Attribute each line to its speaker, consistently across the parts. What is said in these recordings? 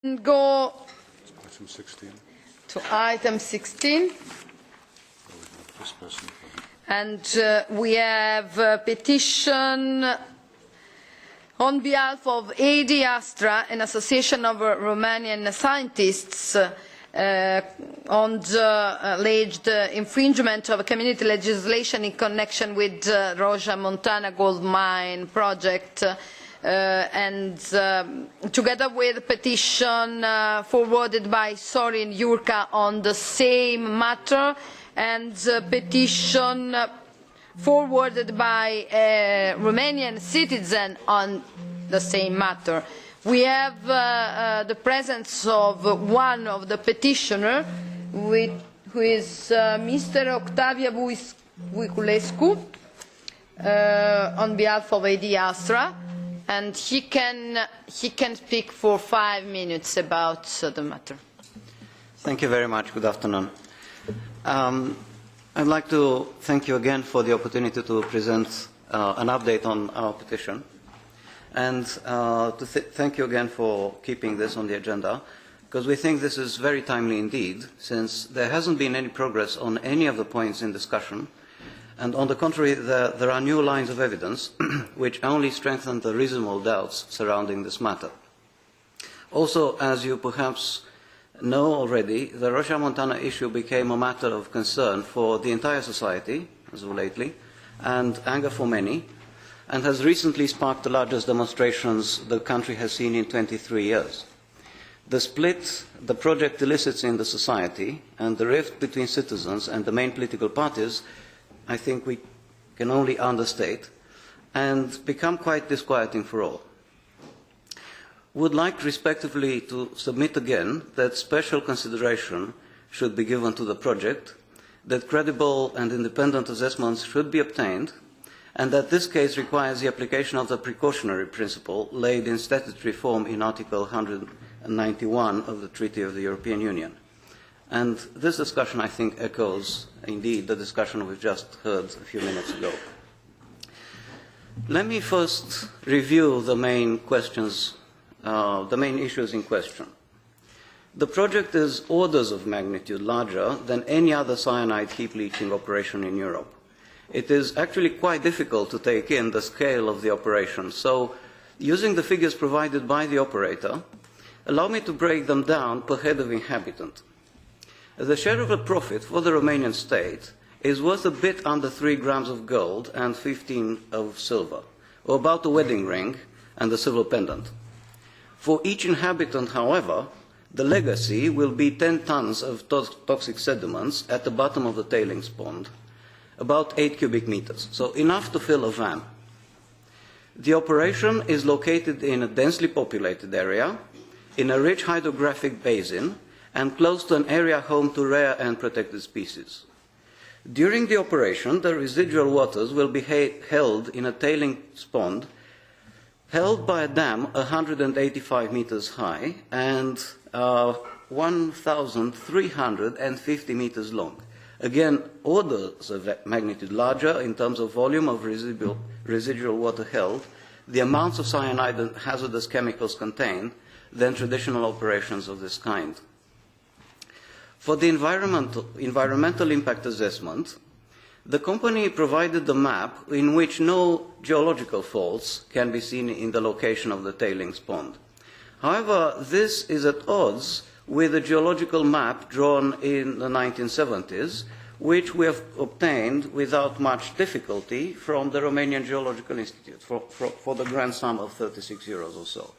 Speaker 1: Go
Speaker 2: Item 16.
Speaker 1: to item 16. And we have a petition on behalf of Ad Astra, an association of Romanian scientists, on the alleged infringement of community legislation in connection with the Rosia Montana gold mine project. And together with a petition forwarded by Sorin Jurka on the same matter, and the petition forwarded by a Romanian citizen on the same matter. We have the presence of one of the petitioners, who is Mr. Octavian Voiculescu, on behalf of Ad Astra. And he can speak for 5 minutes about the matter.
Speaker 3: Thank you very much. Good afternoon. I'd like to thank you again for the opportunity to present an update on our petition, and to thank you again for keeping this on the agenda, because we think this is very timely indeed, since there hasn't been any progress on any of the points in discussion. And on the contrary, there are new lines of evidence which only strengthen the reasonable doubts surrounding this matter. Also, as you perhaps know already, the Rosia Montana issue became a matter of concern for the entire society, as of lately, and anger for many, and has recently sparked the largest demonstrations the country has seen in 23 years. The split the project elicits in the society and the rift between citizens and the main political parties, I think we can only understate, and become quite disquieting for all. Would like respectively to submit again that special consideration should be given to the project, that credible and independent assessments should be obtained, and that this case requires the application of the precautionary principle laid in statutory form in Article 191 of the Treaty of the European Union. And this discussion, I think, echoes, indeed, the discussion we've just heard a few minutes ago. Let me first review the main questions, the main issues in question. The project is orders of magnitude larger than any other cyanide heap leaching operation in Europe. It is actually quite difficult to take in the scale of the operation. So, using the figures provided by the operator, allow me to break them down per head of inhabitant. The share of the profit for the Romanian state is worth a bit under 3 grams of gold and 15 of silver, or about a wedding ring and a silver pendant. For each inhabitant, however, the legacy will be 10 tons of toxic sediments at the bottom of the tailings pond, about 8 cubic meters, so enough to fill a van. The operation is located in a densely populated area, in a rich hydrographic basin, and close to an area home to rare and protected species. During the operation, the residual waters will be held in a tailings pond held by a dam 185 meters high and 1,350 meters long. Again, orders of magnitude larger in terms of volume of residual water held, the amounts of cyanide and hazardous chemicals contained, than traditional operations of this kind. For the environmental impact assessment, the company provided a map in which no geological faults can be seen in the location of the tailings pond. However, this is at odds with a geological map drawn in the 1970s, which we have obtained without much difficulty from the Romanian Geological Institute for the grand sum of 36 euros or so.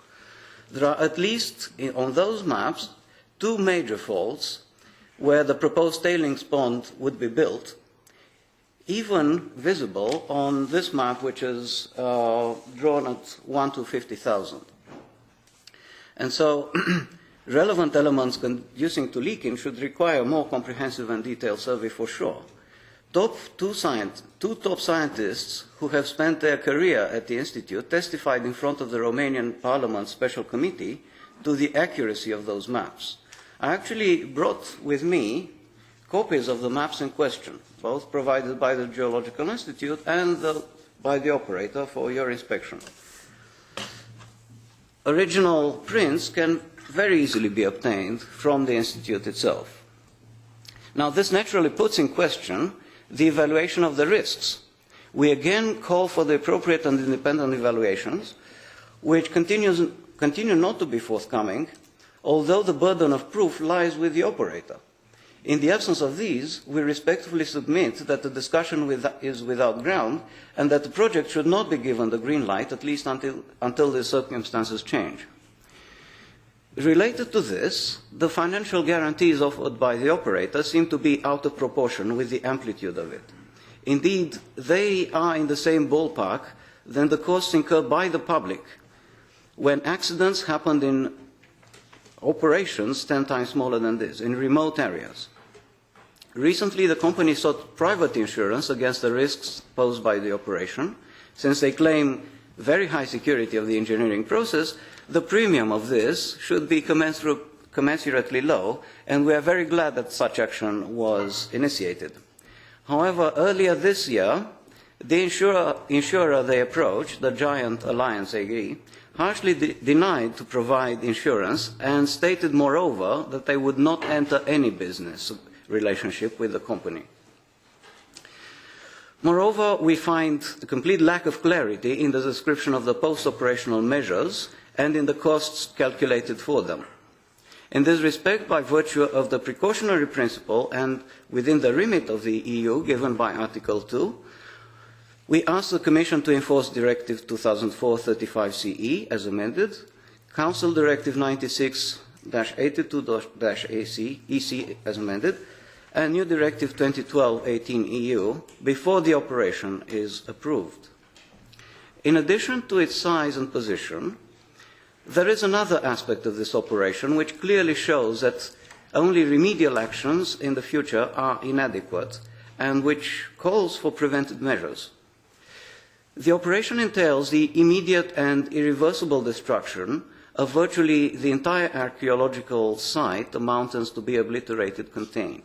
Speaker 3: There are at least, on those maps, 2 major faults where the proposed tailings pond would be built, even visible on this map, which is drawn at 1 to 50,000. And so, relevant elements conducing to leaking should require a more comprehensive and detailed survey for sure. Two top scientists who have spent their career at the Institute testified in front of the Romanian Parliament Special Committee to the accuracy of those maps. I actually brought with me copies of the maps in question, both provided by the Geological Institute and by the operator for your inspection. Original prints can very easily be obtained from the Institute itself. Now, this naturally puts in question the evaluation of the risks. We again call for the appropriate and independent evaluations, which continue not to be forthcoming, although the burden of proof lies with the operator. In the absence of these, we respectfully submit that the discussion is without ground and that the project should not be given the green light, at least until the circumstances change. Related to this, the financial guarantees offered by the operator seem to be out of proportion with the amplitude of it. Indeed, they are in the same ballpark than the costs incurred by the public when accidents happened in operations 10 times smaller than this, in remote areas. Recently, the company sought private insurance against the risks posed by the operation. Since they claim very high security of the engineering process, the premium of this should be commensurately low, and we are very glad that such action was initiated. However, earlier this year, the insurer they approached, the Giant Alliance AG, harshly denied to provide insurance and stated, moreover, that they would not enter any business relationship with the company. Moreover, we find a complete lack of clarity in the description of the post-operational measures and in the costs calculated for them. In this respect, by virtue of the precautionary principle and within the remit of the EU given by Article 2, we ask the Commission to enforce Directive 2004/35/CE as amended, Council Directive 96/82/EC as amended, and new Directive 2012/18/EU before the operation is approved. In addition to its size and position, there is another aspect of this operation which clearly shows that only remedial actions in the future are inadequate and which calls for preventive measures. The operation entails the immediate and irreversible destruction of virtually the entire archaeological site the mountains to be obliterated contain.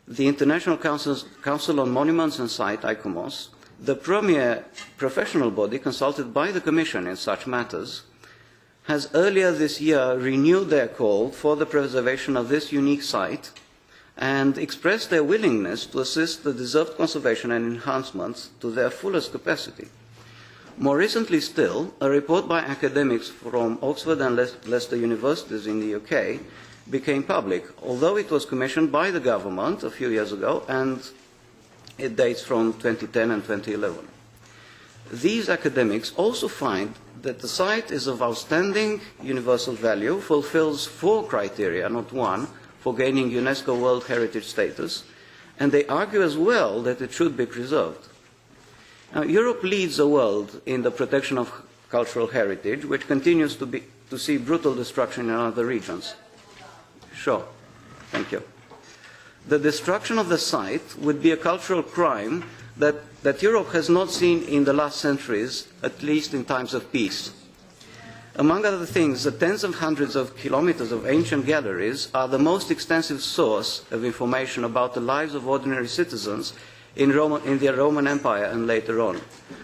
Speaker 3: The International Council on Monuments and Sites, ICOMOS, the premier professional body consulted by the Commission in such matters, has earlier this year renewed their call for the preservation of this unique site and expressed their willingness to assist the deserved conservation and enhancements to their fullest capacity. More recently still, a report by academics from Oxford and Leicester universities in the UK became public, although it was commissioned by the government a few years ago, and it dates from 2010 and 2011. These academics also find that the site is of outstanding universal value, fulfills 4 criteria, not 1, for gaining UNESCO World Heritage status, and they argue as well that it should be preserved. Now, Europe leads the world in the protection of cultural heritage, which continues to see brutal destruction in other regions. Sure, thank you. The destruction of the site would be a cultural crime that Europe has not seen in the last centuries, at least in times of peace. Among other things, the tens of hundreds of kilometers of ancient galleries are the most extensive source of information about the lives of ordinary citizens in the Roman Empire and later on.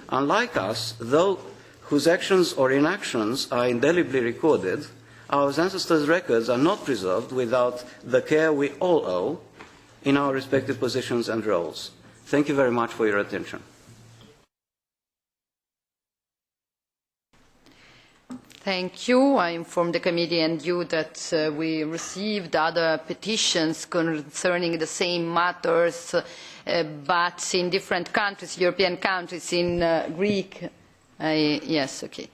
Speaker 3: Unlike us, though, whose actions or inactions are indelibly recorded, our ancestors' records are not preserved without the care we all owe in our respective positions and roles. Thank you very much for your attention.
Speaker 1: Thank you. I informed the committee and you that we received other petitions concerning the same matters, but in different countries, European countries, in Greek. Yes, okay.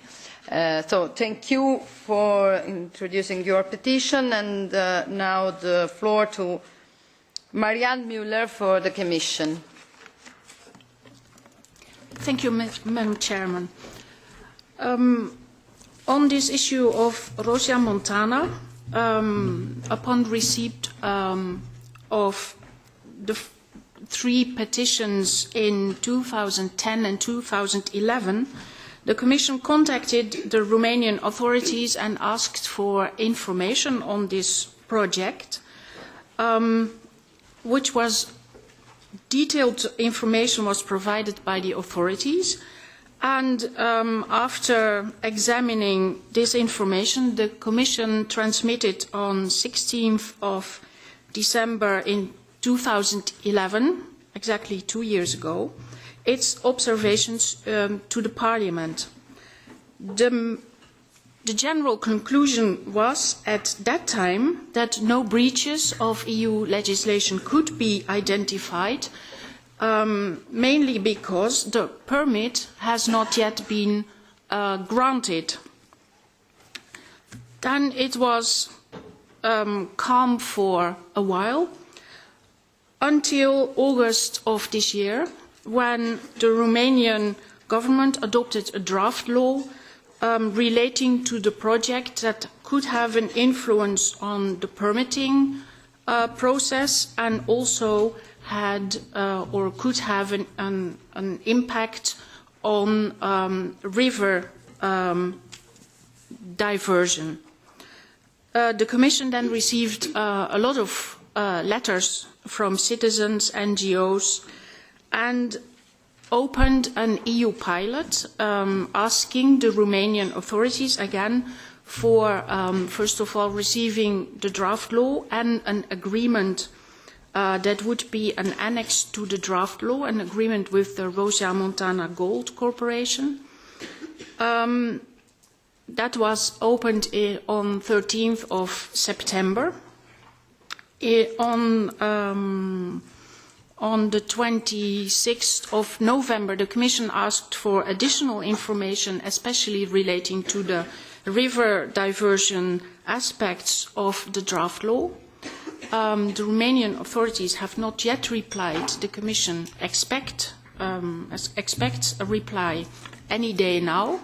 Speaker 1: So thank you for introducing your petition, and now the floor to Marianne Müller for the Commission.
Speaker 2: Thank you, Madam Chairman. On this issue of Rosia Montana, upon receipt of the 3 petitions in 2010 and 2011, the Commission contacted the Romanian authorities and asked for information on this project, which was detailed information was provided by the authorities, And after examining this information, the Commission transmitted on 16th of December in 2011, exactly 2 years ago, its observations to the Parliament. The general conclusion was at that time that no breaches of EU legislation could be identified, mainly because the permit has not yet been granted. Then it was calm for a while, until August of this year, when the Romanian government adopted a draft law relating to the project that could have an influence on the permitting process and also had or could have an impact on river diversion. The Commission then received a lot of letters from citizens, NGOs, and opened an EU pilot asking the Romanian authorities again for, first of all, receiving the draft law and an agreement that would be an annex to the draft law, an agreement with the Rosia Montana Gold Corporation. That was opened on 13th of September. On the 26th of November, the Commission asked for additional information, especially relating to the river diversion aspects of the draft law. The Romanian authorities have not yet replied. The Commission expects a reply any day now.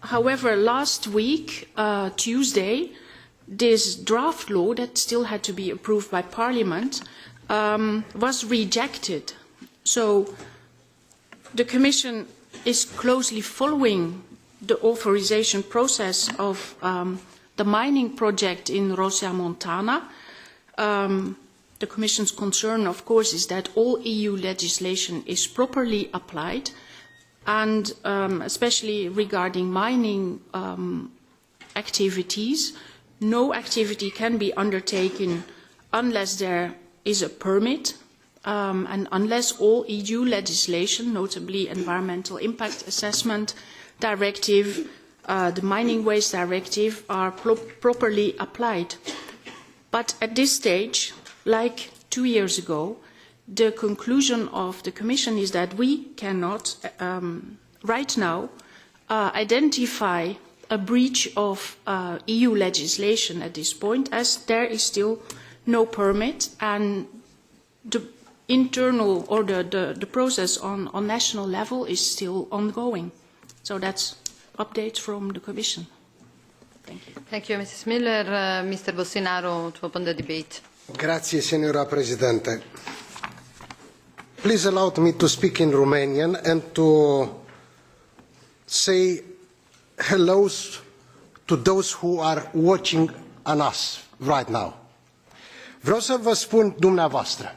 Speaker 2: However, last week, Tuesday, this draft law that still had to be approved by Parliament was rejected. So the Commission is closely following the authorization process of the mining project in Rosia Montana. The Commission's concern, of course, is that all EU legislation is properly applied, and especially regarding mining activities, no activity can be undertaken unless there is a permit and unless all EU legislation, notably Environmental Impact Assessment Directive, the Mining Waste Directive, are properly applied. But at this stage, like 2 years ago, the conclusion of the Commission is that we cannot, right now, identify a breach of EU legislation at this point, as there is still no permit, and the internal or the process on national level is still ongoing. So that's updates from the Commission. Thank you.
Speaker 1: Thank you, Mrs. Miller. Mr. Bossinaro to open the debate.
Speaker 4: Grazie, Signora Presidente. Please allow me to speak in Romanian and to say hello to those who are watching on us right now. Vreau să vă spun dumneavoastră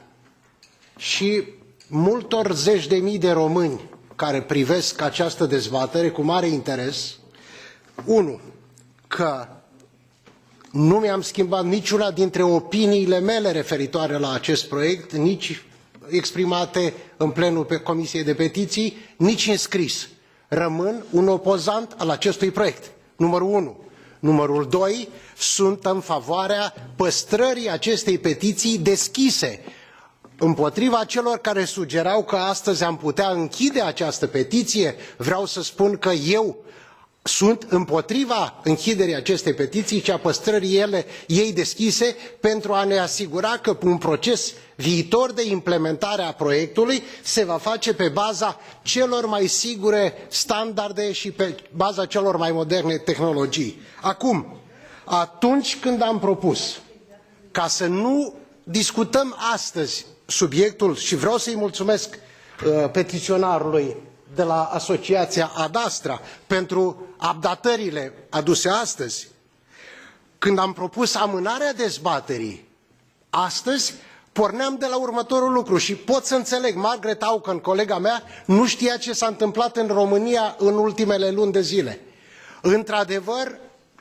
Speaker 4: și multor zeci de mii de români care privesc această dezbatere cu mare interes, unu, că nu mi-am schimbat niciuna dintre opiniile mele referitoare la acest proiect, nici exprimate în plenul Comisiei de Petiții, nici în scris. Rămân un opozant al acestui proiect, numărul 1. Numărul 2, sunt în favoarea păstrării acestei petiții deschise, împotriva celor care sugerau că astăzi am putea închide această petiție. Vreau să spun că eu sunt împotriva închiderii acestei petiții și a păstrării ei deschise, pentru a ne asigura că un proces viitor de implementare a proiectului se va face pe baza celor mai sigure standarde și pe baza celor mai moderne tehnologii. Acum, atunci când am propus ca să nu discutăm astăzi subiectul, și vreau să-i mulțumesc petiționarului de la asociația Ad Astra pentru updatările aduse astăzi, când am propus amânarea dezbaterii astăzi, porneam de la următorul lucru și pot să înțeleg, Margaret Auken, colega mea, nu știa ce s-a întâmplat în România în ultimele luni de zile. Într-adevăr,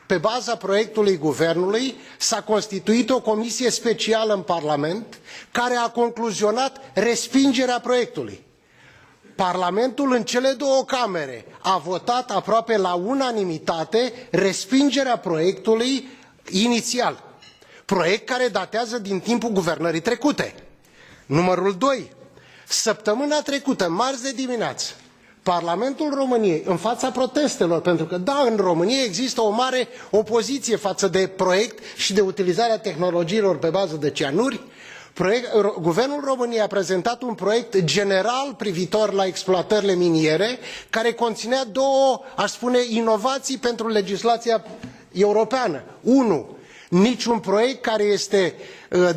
Speaker 4: pe baza proiectului guvernului s-a constituit o comisie specială în Parlament care a concluzionat respingerea proiectului. Parlamentul în cele două camere a votat aproape la unanimitate respingerea proiectului inițial. Proiect care datează din timpul guvernării trecute. Numărul 2. Săptămâna trecută, marți de dimineață, Parlamentul României, în fața protestelor, pentru că, da, în România există o mare opoziție față de proiect și de utilizarea tehnologiilor pe bază de cianuri, Guvernul României a prezentat un proiect general privitor la exploatările miniere, care conținea două, aș spune, inovații pentru legislația europeană. 1. Niciun proiect care este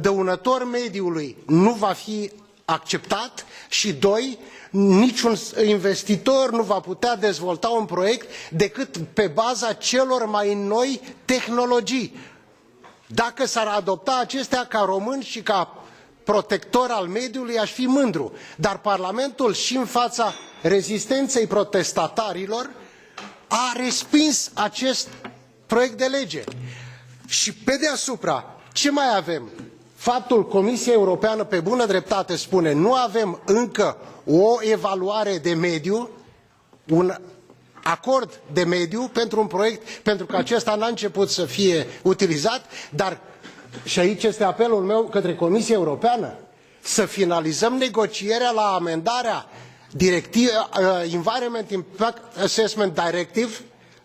Speaker 4: dăunător mediului nu va fi acceptat și 2. Niciun investitor nu va putea dezvolta un proiect decât pe baza celor mai noi tehnologii. Dacă s-ar adopta acestea, ca român și ca protector al mediului, aș fi mândru. Dar Parlamentul, și în fața rezistenței protestatarilor, a respins acest proiect de lege. Și pe deasupra, ce mai avem? Faptul că Comisia Europeană, pe bună dreptate, spune nu avem încă o evaluare de mediu, un acord de mediu pentru un proiect, pentru că acesta n-a început să fie utilizat, dar, și aici este apelul meu către Comisia Europeană, să finalizăm negocierea la amendarea Environment Impact Assessment Directive,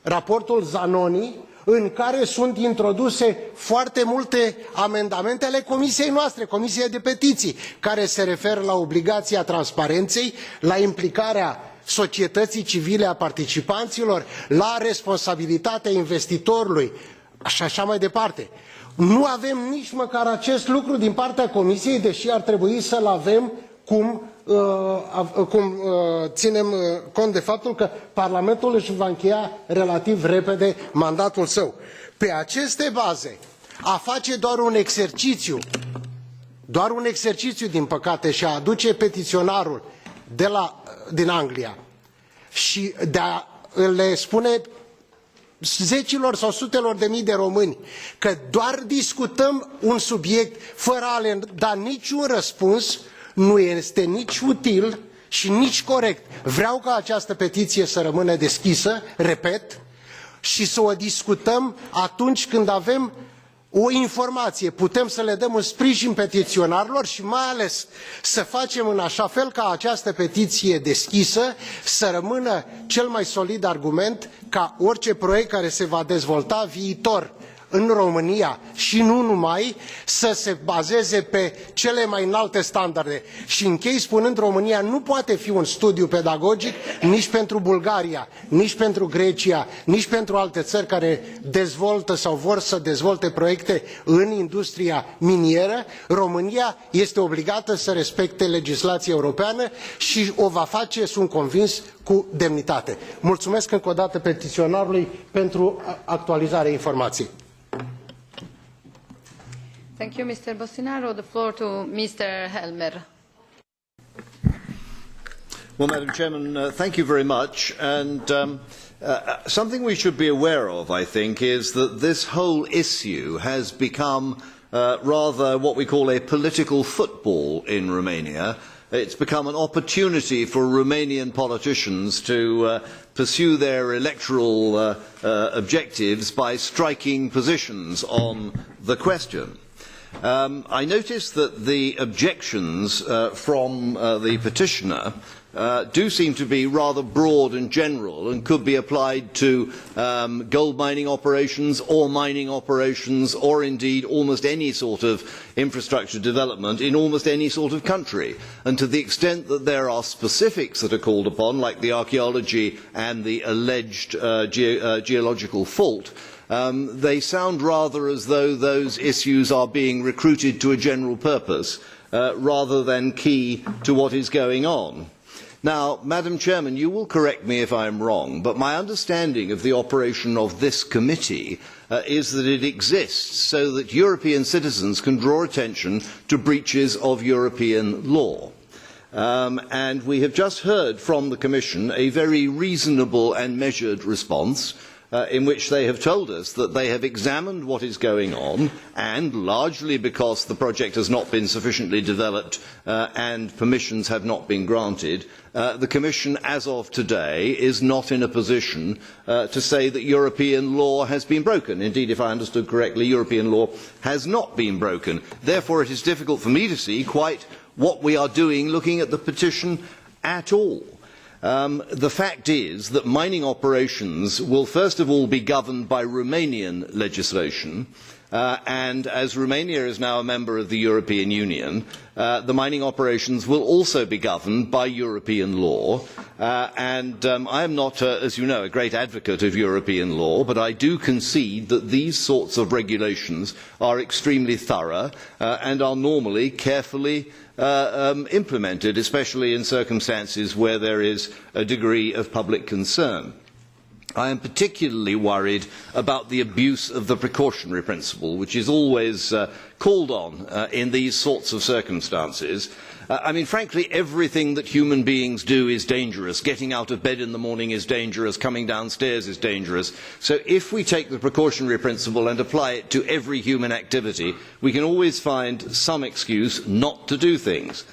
Speaker 4: raportul Zanoni, în care sunt introduse foarte multe amendamente ale comisiei noastre, Comisiei de Petiții, care se referă la obligația transparenței, la implicarea societății civile, a participanților, la responsabilitatea investitorului și așa mai departe. Nu avem nici măcar acest lucru din partea Comisiei, deși ar trebui să-l avem, cum ținem cont de faptul că Parlamentul își va încheia relativ repede mandatul său. Pe aceste baze, a face doar un exercițiu, din păcate, și a aduce petiționarul din Anglia și de a le spune zecilor sau sutelor de mii de români că doar discutăm un subiect fără a le da niciun răspuns, nu este nici util și nici corect. Vreau ca această petiție să rămână deschisă, repet, și să o discutăm atunci când avem o informație. Putem să le dăm un sprijin petiționarilor și mai ales să facem în așa fel ca această petiție deschisă să rămână cel mai solid argument ca orice proiect care se va dezvolta viitor în România și nu numai, să se bazeze pe cele mai înalte standarde. Și închei spunând, România nu poate fi un studiu pedagogic nici pentru Bulgaria, nici pentru Grecia, nici pentru alte țări care dezvoltă sau vor să dezvolte proiecte în industria minieră. România este obligată să respecte legislația europeană și o va face, sunt convins, cu demnitate. Mulțumesc încă o dată petiționarului pentru actualizarea informației.
Speaker 1: Thank you, Mr. Bostinaro. The floor to Mr. Helmer.
Speaker 5: Well, Madam Chairman, thank you very much. And something we should be aware of, I think, is that this whole issue has become rather what we call a political football in Romania. It's become an opportunity for Romanian politicians to pursue their electoral objectives by striking positions on the question. I noticed that the objections from the petitioner do seem to be rather broad and general and could be applied to gold mining operations or mining operations or indeed almost any sort of infrastructure development in almost any sort of country. And to the extent that there are specifics that are called upon, like the archaeology and the alleged geological fault, they sound rather as though those issues are being recruited to a general purpose rather than key to what is going on. Now, Madam Chairman, you will correct me if I am wrong, but my understanding of the operation of this committee is that it exists so that European citizens can draw attention to breaches of European law. And we have just heard from the Commission a very reasonable and measured response in which they have told us that they have examined what is going on, and largely because the project has not been sufficiently developed and permissions have not been granted, the Commission as of today is not in a position to say that European law has been broken. Indeed, if I understood correctly, European law has not been broken. Therefore, it is difficult for me to see quite what we are doing looking at the petition at all. The fact is that mining operations will first of all be governed by Romanian legislation, and as Romania is now a member of the European Union, the mining operations will also be governed by European law. I am not, as you know, a great advocate of European law, but I do concede that these sorts of regulations are extremely thorough and are normally carefully implemented, especially in circumstances where there is a degree of public concern. I am particularly worried about the abuse of the precautionary principle, which is always called on in these sorts of circumstances. Frankly, everything that human beings do is dangerous. Getting out of bed in the morning is dangerous. Coming downstairs is dangerous. So if we take the precautionary principle and apply it to every human activity, we can always find some excuse not to do things.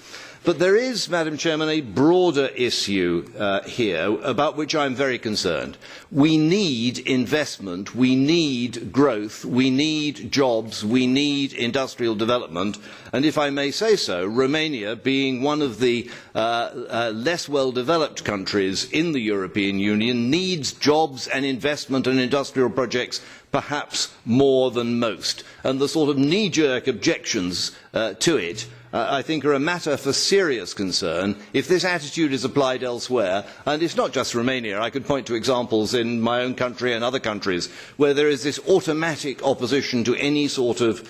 Speaker 5: But there is, Madam Chairman, a broader issue here about which I am very concerned. We need investment, we need growth, we need jobs, we need industrial development, and if I may say so, Romania, being one of the less well-developed countries in the European Union, needs jobs and investment and industrial projects perhaps more than most. And the sort of knee-jerk objections to it I think are a matter for serious concern if this attitude is applied elsewhere. And it's not just Romania. I could point to examples in my own country and other countries where there is this automatic opposition to any sort of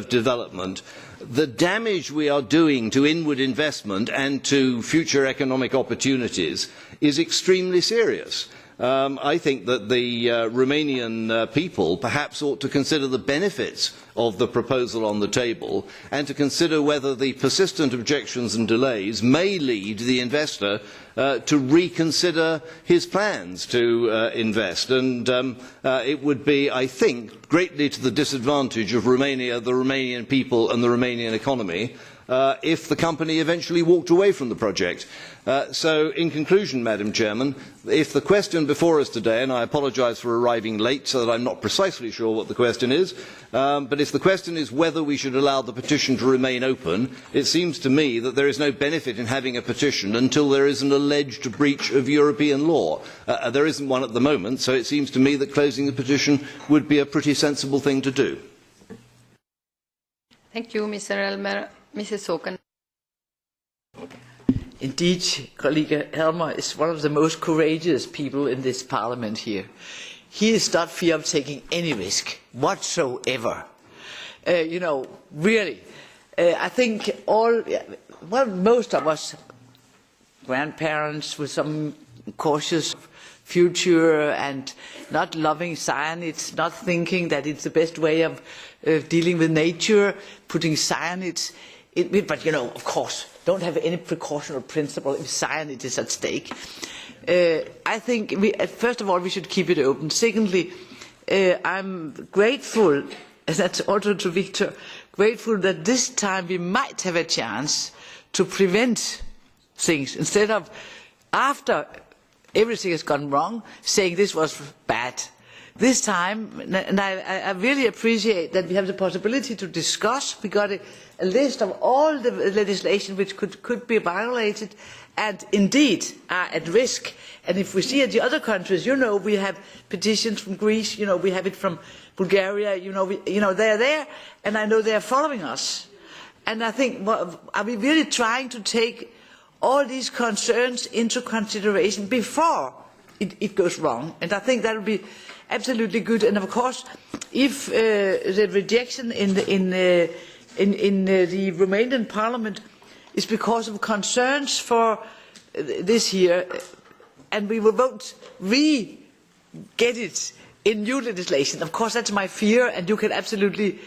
Speaker 5: development. The damage we are doing to inward investment and to future economic opportunities is extremely serious. I think that the Romanian people perhaps ought to consider the benefits of the proposal on the table and to consider whether the persistent objections and delays may lead the investor to reconsider his plans to invest. And it would be, I think, greatly to the disadvantage of Romania, the Romanian people and the Romanian economy if the company eventually walked away from the project. So, in conclusion, Madam Chairman, if the question before us today, and I apologise for arriving late so that I am not precisely sure what the question is, but if the question is whether we should allow the petition to remain open, it seems to me that there is no benefit in having a petition until there is an alleged breach of European law. There isn't one at the moment, so it seems to me that closing the petition would be a pretty sensible thing to do.
Speaker 1: Thank you, Mr. Elmer. Mrs. Auken.
Speaker 6: Indeed, colleague Helmer is one of the most courageous people in this parliament here. He is not fear of taking any risk whatsoever. Really, I think most of us, grandparents with some cautious future and not loving cyanides, not thinking that it's the best way of dealing with nature, putting cyanides. But, of course, don't have any precautionary principle if cyanide is at stake. I think, first of all, we should keep it open. Secondly, I'm grateful, and that's also to Victor, grateful that this time we might have a chance to prevent things instead of, after everything has gone wrong, saying this was bad. This time, and I really appreciate that we have the possibility to discuss. We got a list of all the legislation which could be violated and indeed are at risk. And if we see at the other countries, we have petitions from Greece, we have it from Bulgaria, they're there, and I know they're following us. And I think, are we really trying to take all these concerns into consideration before it goes wrong? And I think that would be absolutely good. And of course, if the rejection in the Romanian Parliament is because of concerns for this year, and we won't get it in new legislation. Of course, that's my fear, and you can absolutely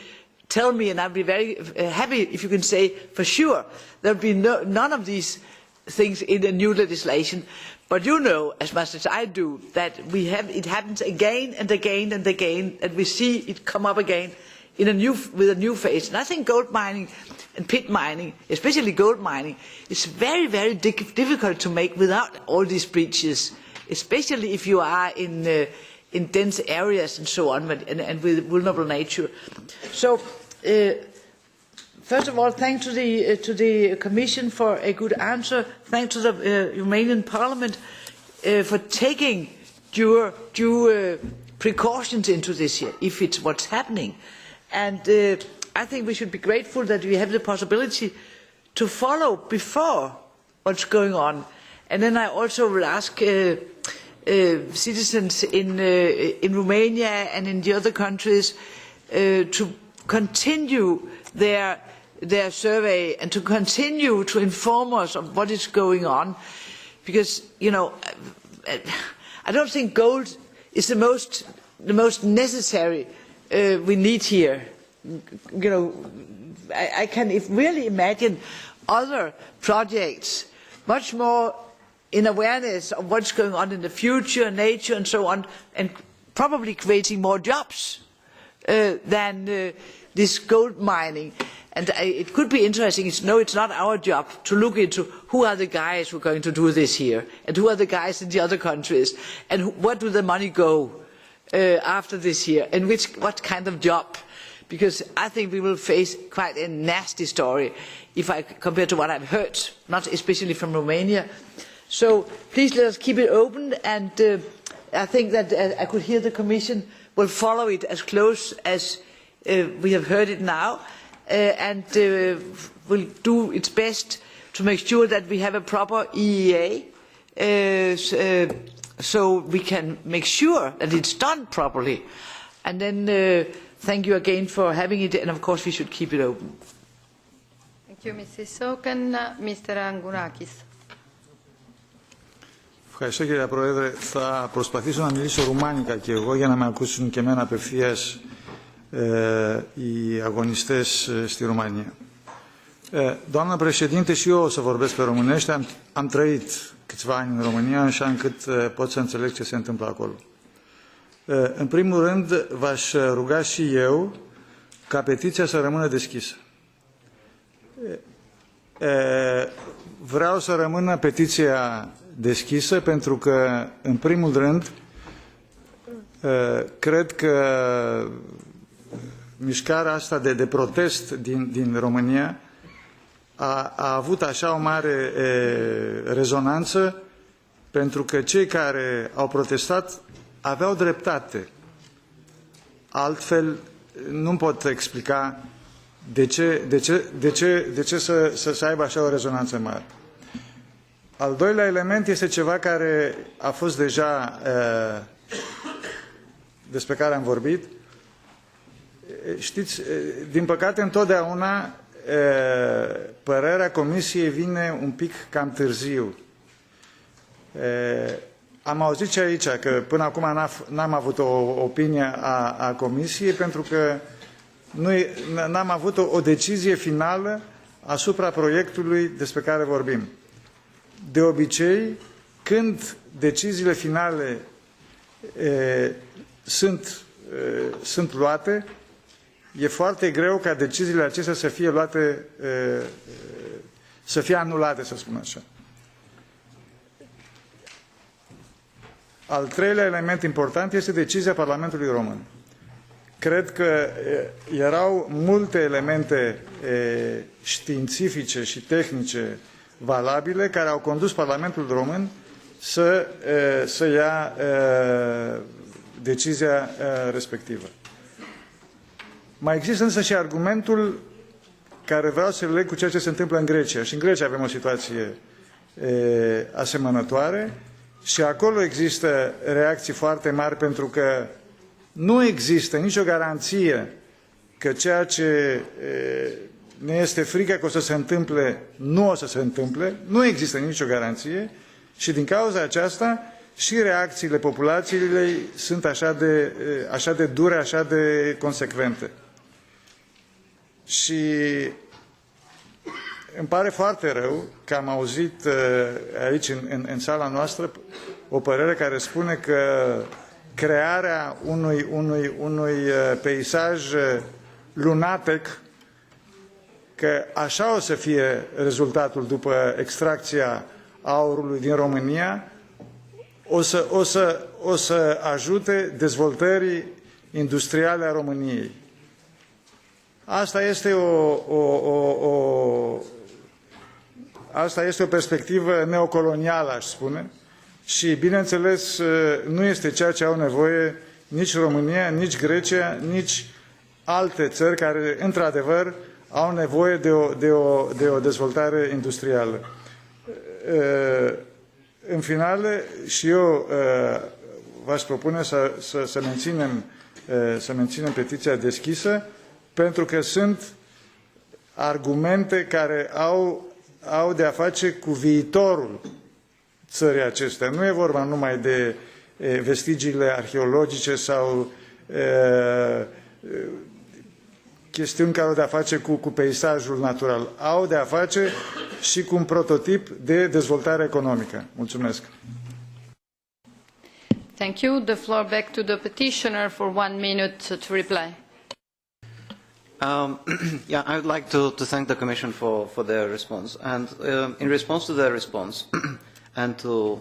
Speaker 6: tell me, and I'll be very happy if you can say for sure there will be none of these things in the new legislation. But you know, as much as I do, that it happens again and again and again, and we see it come up again with a new phase. And I think gold mining and pit mining, especially gold mining, is very, very difficult to make without all these breaches, especially if you are in dense areas and so on, and with vulnerable nature. So, first of all, thanks to the Commission for a good answer. Thanks to the Romanian Parliament for taking due precautions into this year, if it's what's happening. And I think we should be grateful that we have the possibility to follow before what's going on. And then I also will ask citizens in Romania and in the other countries to continue their survey and to continue to inform us of what is going on, because I don't think gold is the most necessary we need here. I can really imagine other projects much more in awareness of what's going on in the future, nature and so on, and probably creating more jobs than this gold mining. And it could be interesting, it's not our job to look into who are the guys who are going to do this here, and who are the guys in the other countries, and what do the money go after this year, and what kind of job. Because I think we will face quite a nasty story if I compare to what I've heard, not especially from Romania. So please let us keep it open, and I think that I could hear the Commission will follow it as close as we have heard it now, and will do its best to make sure that we have a proper EEA, so we can make sure that it's done properly. And then thank you again for having it, and of course we should keep it open.
Speaker 1: Thank you, Mrs. Soken. Mr. Angourakis.
Speaker 7: Ευχαριστώ κύριε Πρόεδρε. Θα προσπαθήσω να μιλήσω ρουμάνικα και εγώ για να με ακούσουν και εμένα απευθείας οι αγωνιστές στη Ρουμανία. Doamnă președinte, și eu o să vorbesc pe românește. Am trăit câțiva ani în România, așa încât pot să înțeleg ce se întâmplă acolo. În primul rând, v-aș ruga și eu ca petiția să rămână deschisă. Vreau să rămână petiția deschisă pentru că, în primul rând, cred că mișcarea asta de protest din România a avut așa o mare rezonanță pentru că cei care au protestat aveau dreptate. Altfel nu pot explica de ce să aibă așa o rezonanță mare. Al doilea element este ceva care a fost deja despre care am vorbit. Știți, din păcate întotdeauna părerea Comisiei vine un pic cam târziu. Am auzit și aici că până acum n-am avut o opinie a Comisiei pentru că n-am avut o decizie finală asupra proiectului despre care vorbim. De obicei, când deciziile finale sunt luate, e foarte greu ca deciziile acestea să fie luate, să fie anulate, să spun așa. Al treilea element important este decizia Parlamentului Român. Cred că erau multe elemente științifice și tehnice valabile care au condus Parlamentul Român să ia decizia respectivă. Mai există însă și argumentul care vreau să-l leg cu ceea ce se întâmplă în Grecia. Și în Grecia avem o situație asemănătoare și acolo există reacții foarte mari pentru că nu există nicio garanție că ceea ce ne este frică că o să se întâmple, nu o să se întâmple, nu există nicio garanție și din cauza aceasta și reacțiile populației sunt așa de dure, așa de consecvente. Și îmi pare foarte rău că am auzit aici, în sala noastră, o părere care spune că crearea unui peisaj lunatec, că așa o să fie rezultatul după extracția aurului din România, o să ajute dezvoltării industriale a României. Asta este asta este o perspectivă neocolonială, aș spune, și, bineînțeles, nu este ceea ce au nevoie nici România, nici Grecia, nici alte țări care, într-adevăr, au nevoie de o dezvoltare industrială. În final, și eu v-aș propune să menținem petiția deschisă, pentru că sunt argumente care au de a face cu viitorul țării acestea. Nu e vorba numai de vestigiile arheologice sau chestiuni care au de a face cu peisajul natural. Au de a face și cu un prototip de dezvoltare economică. Mulțumesc.
Speaker 1: Thank you. The floor back to the petitioner for 1 minute to reply.
Speaker 3: Yeah, I would like to thank the Commission for their response. And in response to their response and to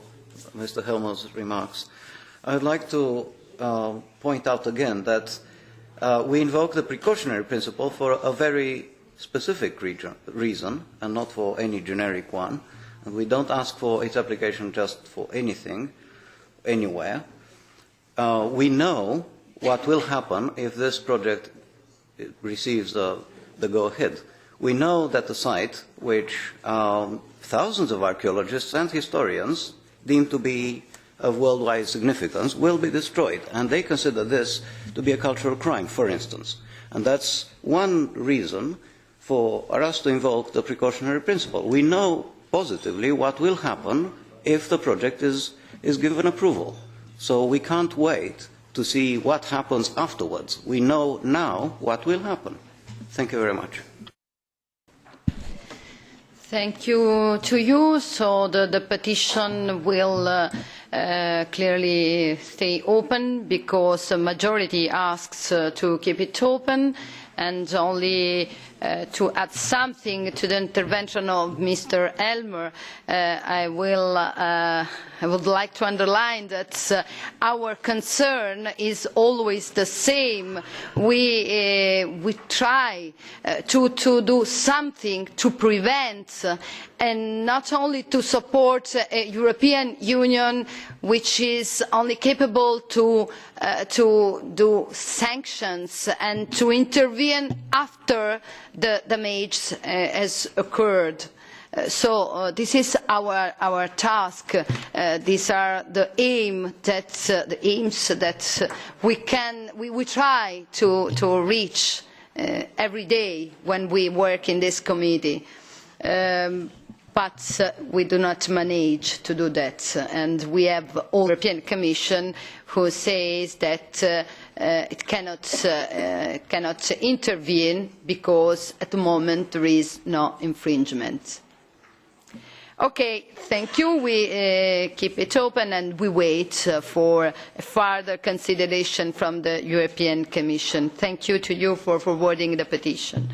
Speaker 3: Mr. Helmer's remarks, I would like to point out again that we invoke the precautionary principle for a very specific reason and not for any generic one. And we don't ask for its application just for anything, anywhere. We know what will happen if this project receives the go-ahead. We know that the site, which thousands of archaeologists and historians deem to be of worldwide significance, will be destroyed. And they consider this to be a cultural crime, for instance. And that's one reason for us to invoke the precautionary principle. We know positively what will happen if the project is given approval. So we can't wait to see what happens afterwards. We know now what will happen. Thank you very much.
Speaker 1: Thank you to you. So the petition will clearly stay open because the majority asks to keep it open, and only to add something to the intervention of Mr. Elmer, I would like to underline that our concern is always the same. We try to do something to prevent and not only to support a European Union which is only capable to do sanctions and to intervene after the damage has occurred. So this is our task. These are the aims that we try to reach every day when we work in this committee. But we do not manage to do that, and we have the European Commission who says that it cannot intervene because at the moment there is no infringement. Okay, thank you. We keep it open and we wait for further consideration from the European Commission. Thank you to you for forwarding the petition.